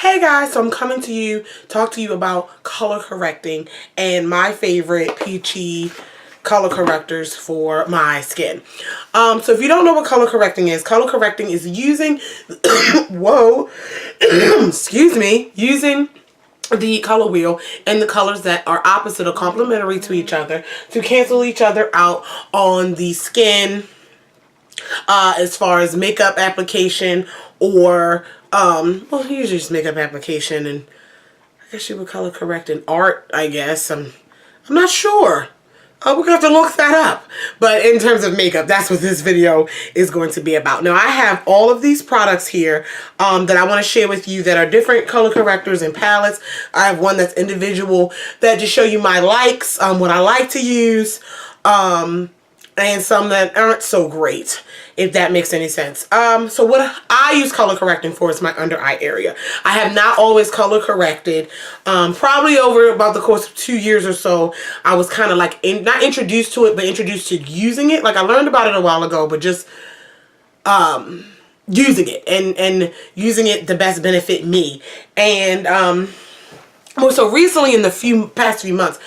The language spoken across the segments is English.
Hey guys, so I'm coming to you, talk to you about color correcting and my favorite peachy color correctors for my skin. So if you don't know what color correcting is using, whoa, excuse me, using the color wheel and the colors that are opposite or complementary to each other to cancel each other out on the skin, as far as makeup application or well, usually just makeup application, and I guess you would color correct in art, I guess. I'm not sure. We're gonna have to look that up. But in terms of makeup, that's what this video is going to be about. Now, I have all of these products here that I want to share with you that are different color correctors and palettes. I have one that's individual that just show you my likes, what I like to use, and some that aren't so great, if that makes any sense. So what I use color correcting for is my under eye area. I have not always color corrected. Probably over about the course of 2 years or so, I was kind of like, not introduced to it, but introduced to using it. Like, I learned about it a while ago, but just using it and using it to best benefit me. And well, so recently in the past few months,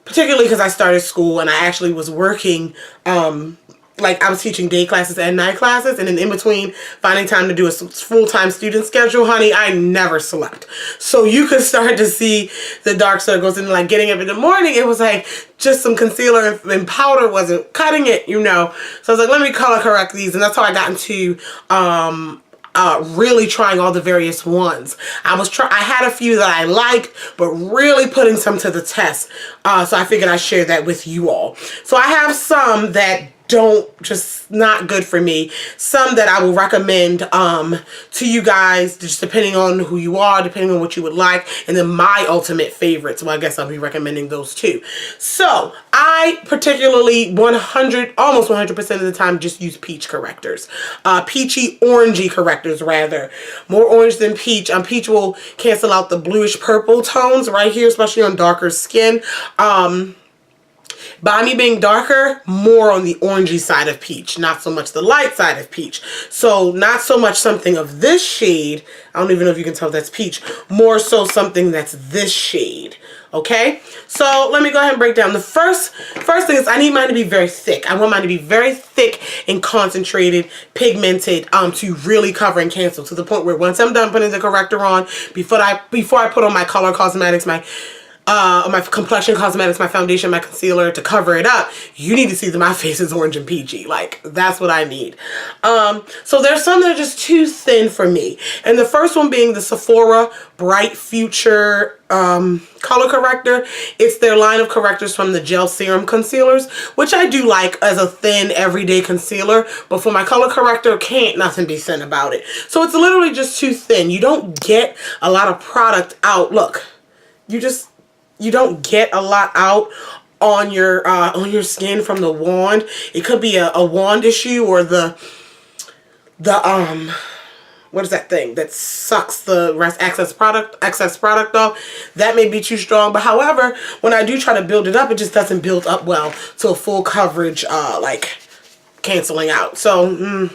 particularly because I started school and I actually was working, like I was teaching day classes and night classes, and then in between finding time to do a full-time student schedule, honey, I never slept. So you could start to see the dark circles, and like getting up in the morning, it was like just some concealer and powder wasn't cutting it, you know. So I was like, let me color correct these, and that's how I got into really trying all the various ones. I had a few that I liked, but really putting some to the test. So I figured I'd share that with you all. So I have some that just not good for me. Some that I will recommend to you guys, just depending on who you are, depending on what you would like, and then my ultimate favorites. Well, I guess I'll be recommending those too. So I particularly almost 100% of the time just use peach correctors. Peachy orangey correctors rather. More orange than peach. Peach will cancel out the bluish purple tones right here, especially on darker skin. By me being darker, more on the orangey side of peach, not so much the light side of peach. So not so much something of this shade, I don't even know if you can tell that's peach, more so something that's this shade. Okay, so let me go ahead and break down. The first thing is I need mine to be very thick. I want mine to be very thick and concentrated, pigmented, to really cover and cancel, to the point where once I'm done putting the corrector on, before I put on my color cosmetics, my complexion cosmetics, my foundation, my concealer to cover it up, you need to see that my face is orange and peachy. Like, that's what I need. So there's some that are just too thin for me. And the first one being the Sephora Bright Future color corrector. It's their line of correctors from the gel serum concealers, which I do like as a thin everyday concealer, but for my color corrector, can't nothing be thin about it. So it's literally just too thin. You don't get a lot of product out. Look, you don't get a lot out on your skin from the wand. It could be a wand issue, or the what is that thing that sucks the excess product off? That may be too strong. But however, when I do try to build it up, it just doesn't build up well to a full coverage, like canceling out. So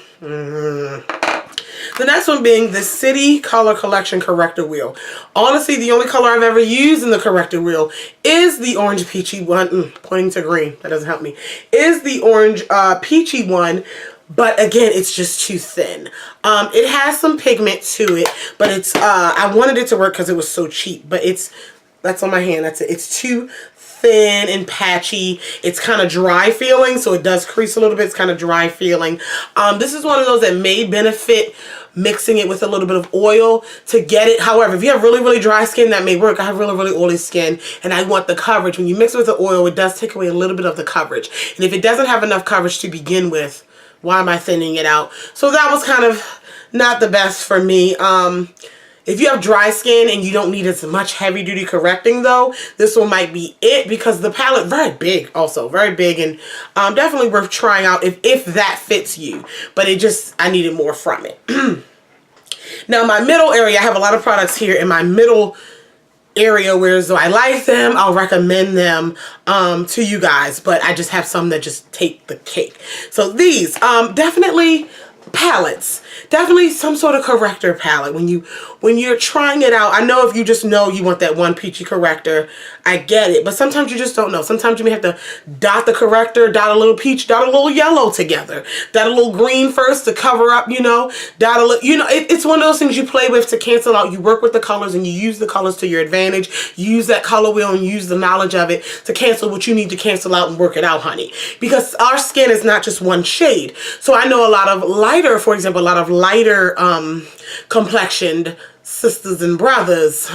the next one being the City Color Collection Corrector Wheel. Honestly, the only color I've ever used in the corrector wheel is the orange peachy one. Pointing to green, that doesn't help me. Is the orange peachy one, but again, it's just too thin. It has some pigment to it, but it's I wanted it to work because it was so cheap, but that's on my hand. That's it. It's too thin and patchy. It's kind of dry feeling, so it does crease a little bit. It's kind of dry feeling. This is one of those that may benefit mixing it with a little bit of oil to get it. However, if you have really, really dry skin, that may work. I have really, really oily skin, and I want the coverage. When you mix it with the oil, it does take away a little bit of the coverage. And if it doesn't have enough coverage to begin with, why am I thinning it out? So that was kind of not the best for me. If you have dry skin and you don't need as much heavy duty correcting though, this one might be it, because the palette, very big also, very big, and definitely worth trying out if that fits you. But I needed more from it. Now my middle area, I have a lot of products here in my middle area, whereas though I like them, I'll recommend them to you guys, but I just have some that just take the cake. So these, definitely palettes, definitely some sort of corrector palette when you're trying it out. I know if you just know you want that one peachy corrector, I get it, but sometimes you just don't know. Sometimes you may have to dot the corrector, dot a little peach, dot a little yellow together, dot a little green first to cover up, you know, dot a little, you know, it's one of those things you play with to cancel out. You work with the colors and you use the colors to your advantage. You use that color wheel and use the knowledge of it to cancel what you need to cancel out and work it out, honey, because our skin is not just one shade. So I know a lot of lighter, for example, a lot of lighter complexioned sisters and brothers,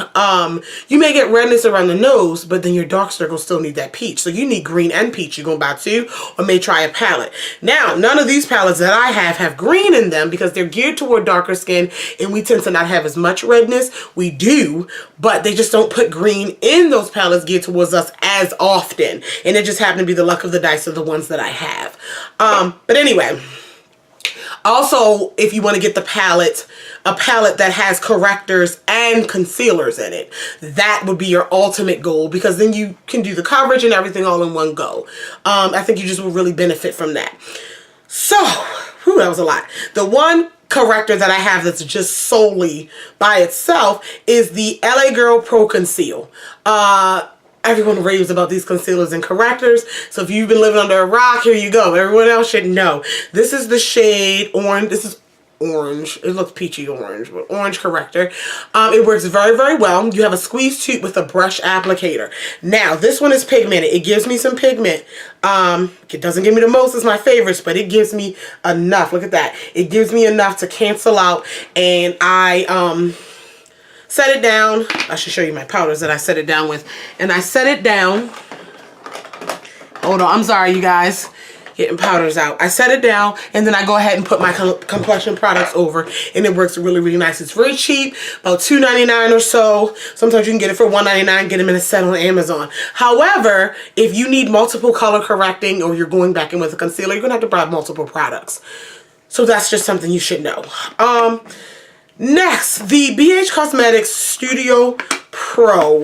you may get redness around the nose, but then your dark circles still need that peach. So you need green and peach. You're going to buy two, or may try a palette. Now, none of these palettes that I have green in them because they're geared toward darker skin, and we tend to not have as much redness. We do, but they just don't put green in those palettes geared towards us as often. And it just happened to be the luck of the dice of the ones that I have. But anyway, also, if you want to get the palette, a palette that has correctors and concealers in it, that would be your ultimate goal, because then you can do the coverage and everything all in one go. I think you just will really benefit from that. So, whew, that was a lot. The one corrector that I have that's just solely by itself is the LA Girl Pro Conceal. Everyone raves about these concealers and correctors. So if you've been living under a rock, here you go. Everyone else should know. This is the shade orange. This is orange. It looks peachy orange, but orange corrector. It works very, very well. You have a squeeze tube with a brush applicator. Now, this one is pigmented. It gives me some pigment. It doesn't give me the most, it's my favorites, but it gives me enough. Look at that. It gives me enough to cancel out, and I set it down. I should show you my powders that I set it down with. And I set it down. Hold on, I'm sorry, you guys. Getting powders out. I set it down, and then I go ahead and put my complexion products over, and it works really, really nice. It's very cheap, about $2.99 or so. Sometimes you can get it for $1.99, get them in a set on Amazon. However, if you need multiple color correcting, or you're going back in with a concealer, you're going to have to buy multiple products. So that's just something you should know. Next, the BH Cosmetics Studio Pro.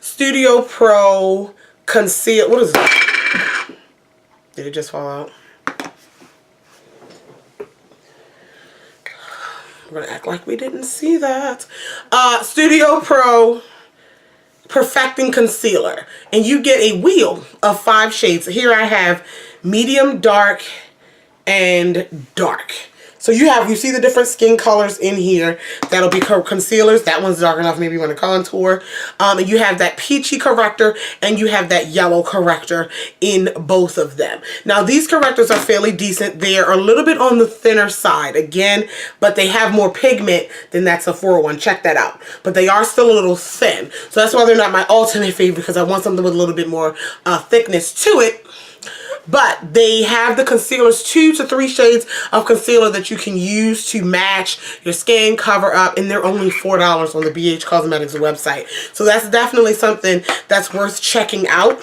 Studio Pro Conceal. What is it? Did it just fall out? We're gonna act like we didn't see that. Studio Pro Perfecting Concealer. And you get a wheel of 5 shades. Here I have medium, dark, and dark. So you see the different skin colors in here. That'll be concealers. That one's dark enough, maybe you want to contour. And you have that peachy corrector, and you have that yellow corrector in both of them. Now, these correctors are fairly decent. They are a little bit on the thinner side, again, but they have more pigment than that Sephora one. Check that out. But they are still a little thin. So that's why they're not my ultimate favorite, because I want something with a little bit more thickness to it. But they have the concealers, 2 to 3 shades of concealer that you can use to match your skin, cover up, and they're only $4 on the BH Cosmetics website. So that's definitely something that's worth checking out.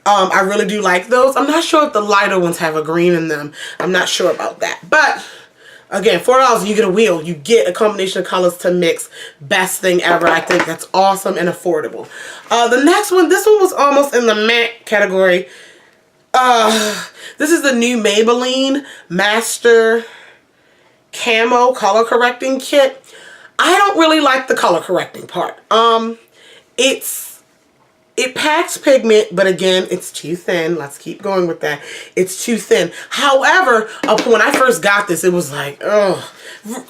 I really do like those. I'm not sure if the lighter ones have a green in them. I'm not sure about that. But again, $4, you get a wheel. You get a combination of colors to mix. Best thing ever. I think that's awesome and affordable. The next one, this one was almost in the matte category. This is the new Maybelline Master Camo Color Correcting Kit. I don't really like the color correcting part. It packs pigment, but again, it's too thin. Let's keep going with that. It's too thin. However, when I first got this, it was like, oh,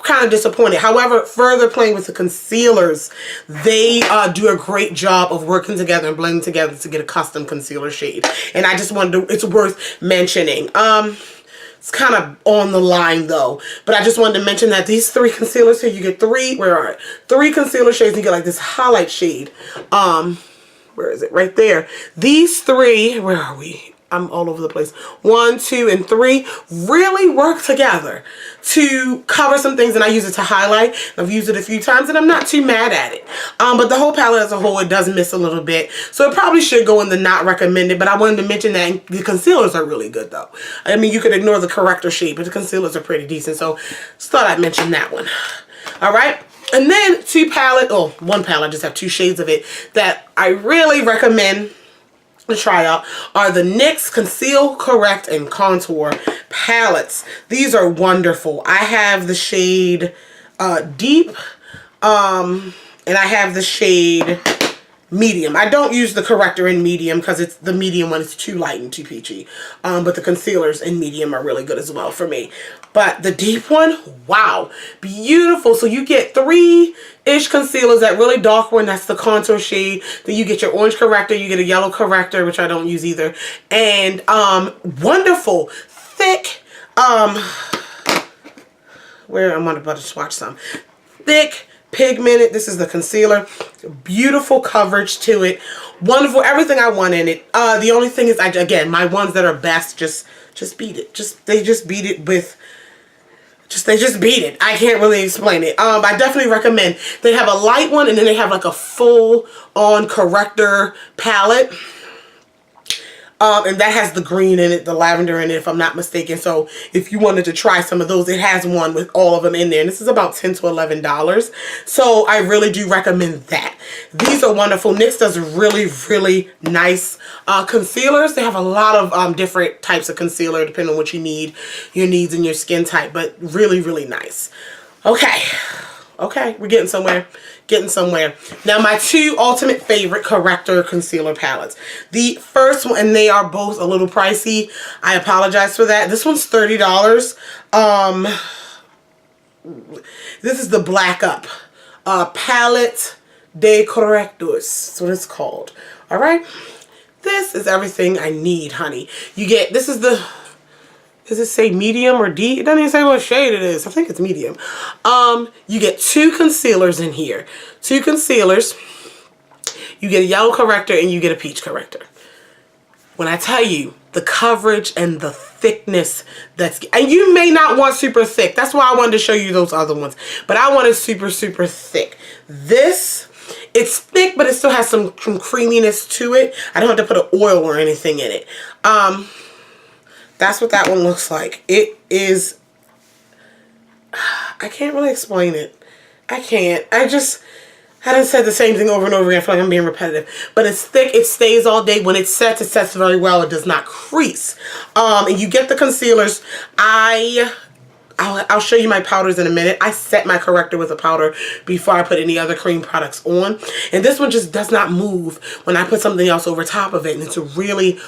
kind of disappointed. However, further playing with the concealers, they do a great job of working together and blending together to get a custom concealer shade. And I just wanted to, it's worth mentioning. It's kind of on the line though, but I just wanted to mention that these 3 concealers here, you get 3, where are it? 3 concealer shades, and you get like this highlight shade. Where is it? Right there. These 3, where are we? I'm all over the place. 1, 2, and 3 really work together to cover some things, and I use it to highlight. I've used it a few times, and I'm not too mad at it. But the whole palette as a whole, it does miss a little bit, so it probably should go in the not recommended, but I wanted to mention that the concealers are really good, though. I mean, you could ignore the corrector shade, but the concealers are pretty decent, so just thought I'd mention that one. All right. And then 2 palette, oh, 1 palette, I just have 2 shades of it that I really recommend to try out are the NYX Conceal, Correct, and Contour palettes. These are wonderful. I have the shade Deep, and I have the shade Medium. I don't use the corrector in medium because it's the medium one is too light and too peachy. But the concealers in medium are really good as well for me. But the deep one, wow, beautiful. So you get 3-ish concealers. That really dark one, that's the contour shade. Then you get your orange corrector, you get a yellow corrector, which I don't use either. And wonderful, thick, where I'm about to swatch some. Thick, pigmented. This is the concealer. Beautiful coverage to it. Wonderful, everything I want in it. The only thing is, again, my ones that are best just beat it. They just beat it with, they just beat it. I can't really explain it. I definitely recommend. They have a light one and then they have like a full on corrector palette. And that has the green in it, the lavender in it, if I'm not mistaken. So if you wanted to try some of those, it has one with all of them in there. And this is about $10 to $11. So I really do recommend that. These are wonderful. NYX does really, really nice concealers. They have a lot of different types of concealer depending on what you need, your needs and your skin type. But really, really nice. Okay. Okay, we're getting somewhere. Getting somewhere. Now, my 2 ultimate favorite corrector concealer palettes. The first one, and they are both a little pricey. I apologize for that. This one's $30. This is the Black Up Palette de Correctors. That's what it's called. All right. This is everything I need, honey. You get, this is the, does it say medium or D? It doesn't even say what shade it is. I think it's medium. You get 2 concealers in here. 2 concealers. You get a yellow corrector and you get a peach corrector. When I tell you the coverage and the thickness that's, and you may not want super thick. That's why I wanted to show you those other ones. But I wanted super, super thick. This, it's thick, but it still has some creaminess to it. I don't have to put an oil or anything in it. That's what that one looks like. It is, I can't really explain it. I can't. I done said the same thing over and over again. I feel like I'm being repetitive. But it's thick. It stays all day. When it sets very well. It does not crease. And you get the concealers. I'll show you my powders in a minute. I set my corrector with a powder before I put any other cream products on. And this one just does not move when I put something else over top of it. And it's a really,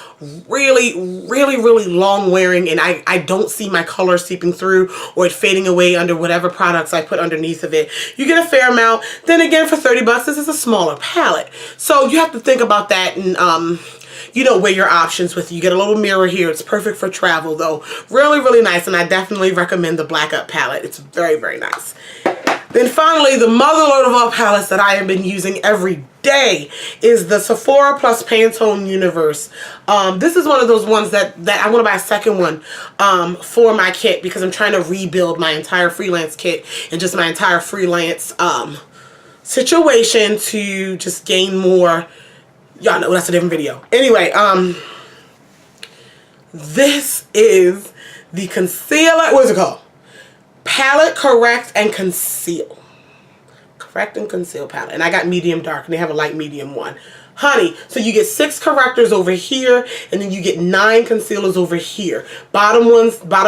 really, really, really long wearing. And I don't see my color seeping through or it fading away under whatever products I put underneath of it. You get a fair amount. Then again, for 30 bucks, this is a smaller palette. So you have to think about that and, you know, weigh your options with. You get a little mirror here. It's perfect for travel though. Really, really nice. And I definitely recommend the Black Up palette. It's very, very nice. Then finally, the motherlode of all palettes that I have been using every day is the Sephora plus Pantone Universe. This is one of those ones that I want to buy a second one for my kit because I'm trying to rebuild my entire freelance kit and just my entire freelance situation to just gain more. Y'all know that's a different video. Anyway, this is the concealer. What is it called? Palette Correct and Conceal. Correct and Conceal palette. And I got medium dark and they have a light medium one. Honey, so you get 6 correctors over here and then you get 9 concealers over here. Bottom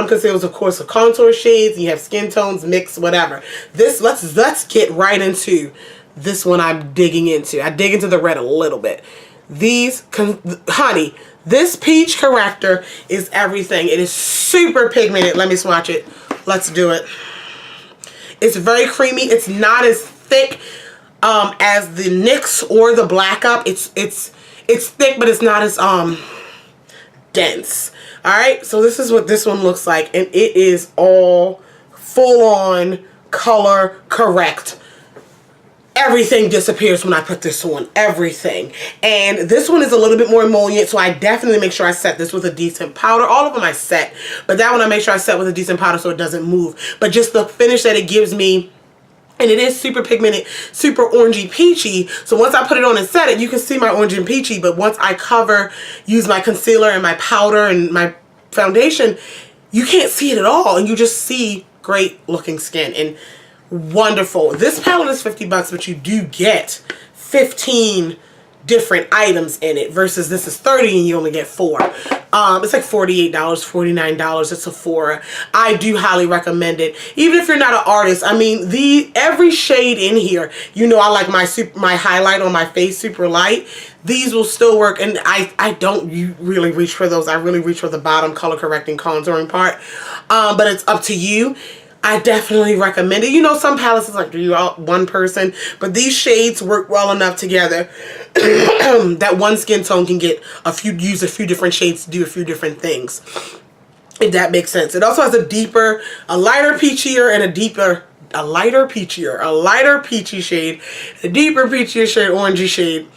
concealers, of course, are contour shades. You have skin tones, mix, whatever. This, let's get right into this one I'm digging into. I dig into the red a little bit. Honey, this peach corrector is everything. It is super pigmented. Let me swatch it. Let's do it. It's very creamy. It's not as thick as the NYX or the Black Up. It's thick, but it's not as dense. All right, so this is what this one looks like, and it is all full on color correct. Everything disappears when I put this on. Everything. And this one is a little bit more emollient, so I definitely make sure I set this with a decent powder. All of them I set, but that one I make sure I set with a decent powder so it doesn't move. But just the finish that it gives me, and it is super pigmented, super orangey peachy. So once I put it on and set it, you can see my orange and peachy. But once I use my concealer and my powder and my foundation, you can't see it at all. And you just see great looking skin. And wonderful. This palette is 50 bucks, but you do get 15 different items in it versus this is $30 and you only get 4. It's like $48, $49 at Sephora. I do highly recommend it. Even if you're not an artist, I mean, every shade in here, you know, I like my highlight on my face super light. These will still work, and I don't really reach for those. I really reach for the bottom color correcting contouring part. But it's up to you. I definitely recommend it. You know, some palettes is like, you're one person, but these shades work well enough together that one skin tone can use a few different shades to do a few different things, if that makes sense. It also has a lighter peachier shade, a deeper peachier shade, orangey shade.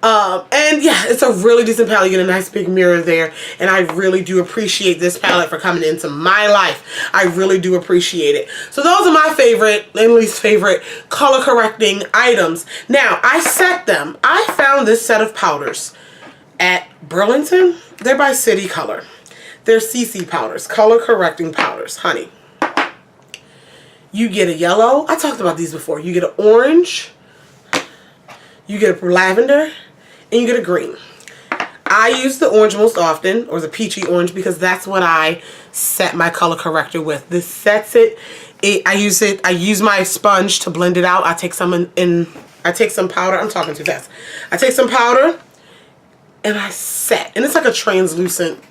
And yeah, it's a really decent palette. You get a nice big mirror there, and I really do appreciate this palette for coming into my life. I really do appreciate it. So those are my favorite and least favorite color correcting items. Now, I found this set of powders at Burlington. They're by City Color. They're CC powders, color correcting powders, honey. You get a yellow. I talked about these before. You get an orange, you get a lavender, and you get a green. I use the orange most often, or the peachy orange, because that's what I set my color corrector with. This sets it. I use my sponge to blend it out. I take some I take some powder. I'm talking too fast. I take some powder and I set. And it's like a translucent,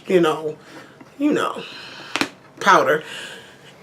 you know, powder.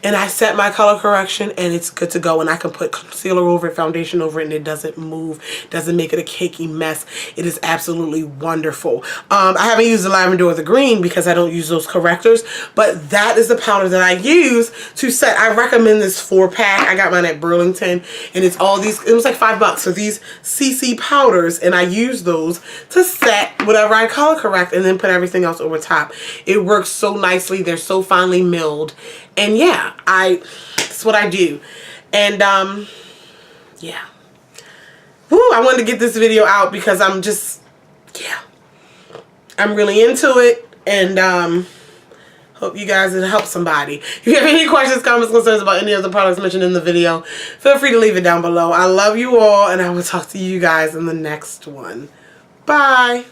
And I set my color correction, and it's good to go. And I can put concealer over it, foundation over it, and it doesn't move, doesn't make it a cakey mess. It is absolutely wonderful. I haven't used the lavender or the green because I don't use those correctors, but that is the powder that I use to set. I recommend this 4-pack. I got mine at Burlington, and it's all these, it was like $5 for these CC powders, and I use those to set whatever I color correct and then put everything else over top. It works so nicely. They're so finely milled. And yeah, that's what I do. And yeah. Woo, I wanted to get this video out because I'm really into it, and hope you guys it helped somebody. If you have any questions, comments, concerns about any of the products mentioned in the video, feel free to leave it down below. I love you all, and I will talk to you guys in the next one. Bye.